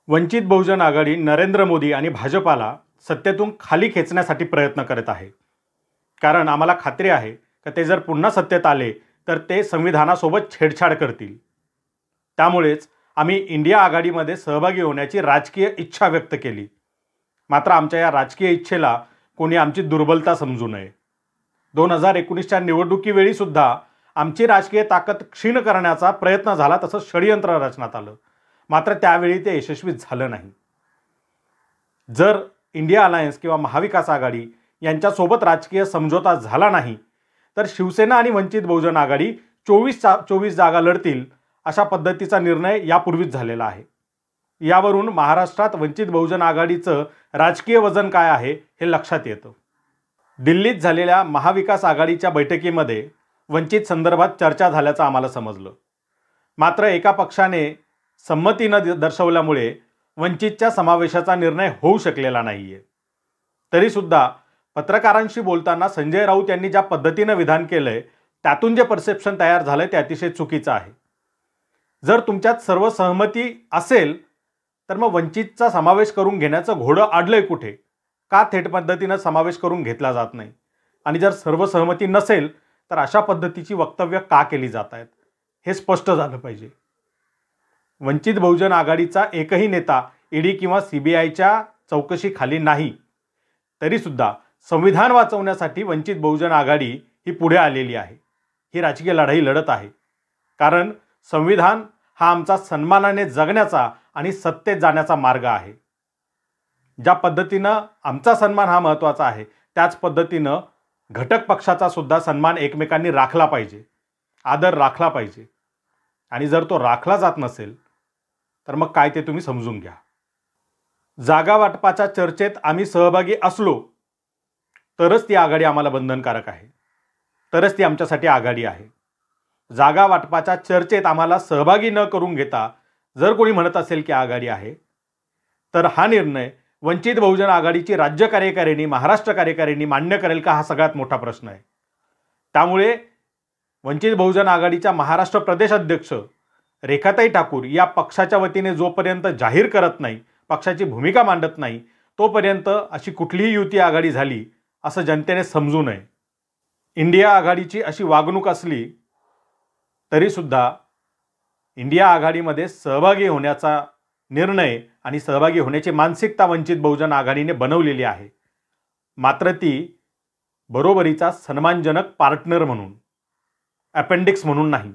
वंचित बहुजन आघाडी नरेंद्र मोदी आणि भाजपाला सत्तेतून खाली खेचण्यासाठी प्रयत्न करत आहे. कारण आम्हाला खात्री आहे की ते जर पुन्हा सत्तेत आले तर ते संविधानासोबत छेडछाड करतील. त्यामुळेच आम्ही इंडिया आघाडीमध्ये सहभागी होण्याची राजकीय इच्छा व्यक्त केली. मात्र आमच्या या राजकीय इच्छेला कोणी आमची दुर्बलता समजू नये. 2019च्या निवडणुकीवेळी सुद्धा आमची राजकीय ताकद क्षीण करण्याचा प्रयत्न झाला, तसं षडयंत्र रचण्यात आलं. मात्र त्यावेळी ते यशस्वी झालं नाही. जर इंडिया अलायन्स किंवा महाविकास आघाडी यांच्यासोबत राजकीय समझोता झाला नाही तर शिवसेना आणि वंचित बहुजन आघाडी 24 जागा लढतील अशा पद्धतीचा निर्णय यापूर्वीच झालेला आहे. यावरून महाराष्ट्रात वंचित बहुजन आघाडीचं राजकीय वजन काय आहे हे लक्षात येतं. दिल्लीत झालेल्या महाविकास आघाडीच्या बैठकीमध्ये वंचित संदर्भात चर्चा झाल्याचं आम्हाला समजलं. मात्र एका पक्षाने संमती न दर्शवल्यामुळे वंचितच्या समावेशाचा निर्णय होऊ शकलेला नाहीये. तरीसुद्धा पत्रकारांशी बोलताना संजय राऊत यांनी ज्या पद्धतीनं विधान केलंय त्यातून जे परसेप्शन तयार झालंय ते अतिशय चुकीचं आहे. जर तुमच्यात सर्व सहमती असेल तर मग वंचितचा समावेश करून घेण्याचं घोडं अडलंय कुठे? का थेट पद्धतीनं समावेश करून घेतला जात नाही? आणि जर सर्व सहमती नसेल तर अशा पद्धतीची वक्तव्य का केली जात आहेत हे स्पष्ट झालं पाहिजे. वंचित बहुजन आघाडीचा एकही नेता ईडी किंवा सीबीआयच्या चौकशीखाली नाही. तरीसुद्धा संविधान वाचवण्यासाठी वंचित बहुजन आघाडी ही पुढे आलेली आहे. ही राजकीय लढाई लढत आहे. कारण संविधान हा आमचा सन्मानाने जगण्याचा आणि सत्तेत जाण्याचा मार्ग आहे. ज्या पद्धतीनं आमचा सन्मान हा महत्त्वाचा आहे त्याच पद्धतीनं घटक पक्षाचा सुद्धा सन्मान एकमेकांनी राखला पाहिजे, आदर राखला पाहिजे. आणि जर तो राखला जात नसेल तर मग काय ते तुम्ही समजून घ्या. जागा वाटपाच्या चर्चेत आम्ही सहभागी असलो तरच ती आघाडी आम्हाला बंधनकारक आहे, तरच ती आमच्यासाठी आघाडी आहे. जागा वाटपाच्या चर्चेत आम्हाला सहभागी न करून घेता जर कोणी म्हणत असेल की आघाडी आहे तर हा निर्णय वंचित बहुजन आघाडीची राज्य कार्यकारिणी, महाराष्ट्र कार्यकारिणी मान्य करेल का हा सगळ्यात मोठा प्रश्न आहे. त्यामुळे वंचित बहुजन आघाडीच्या महाराष्ट्र प्रदेश अध्यक्ष रेखाताई ठाकूर या पक्षाच्या वतीने जोपर्यंत जाहीर करत नाही, पक्षाची भूमिका मांडत नाही, तोपर्यंत अशी कुठलीही युती आघाडी झाली असं जनतेने समजू नये. इंडिया आघाडीची अशी वागणूक असली तरीसुद्धा इंडिया आघाडीमध्ये सहभागी होण्याचा निर्णय आणि सहभागी होण्याची मानसिकता वंचित बहुजन आघाडीने बनवलेली आहे. मात्र ती बरोबरीचा सन्मानजनक पार्टनर म्हणून, अपेंडिक्स म्हणून नाही.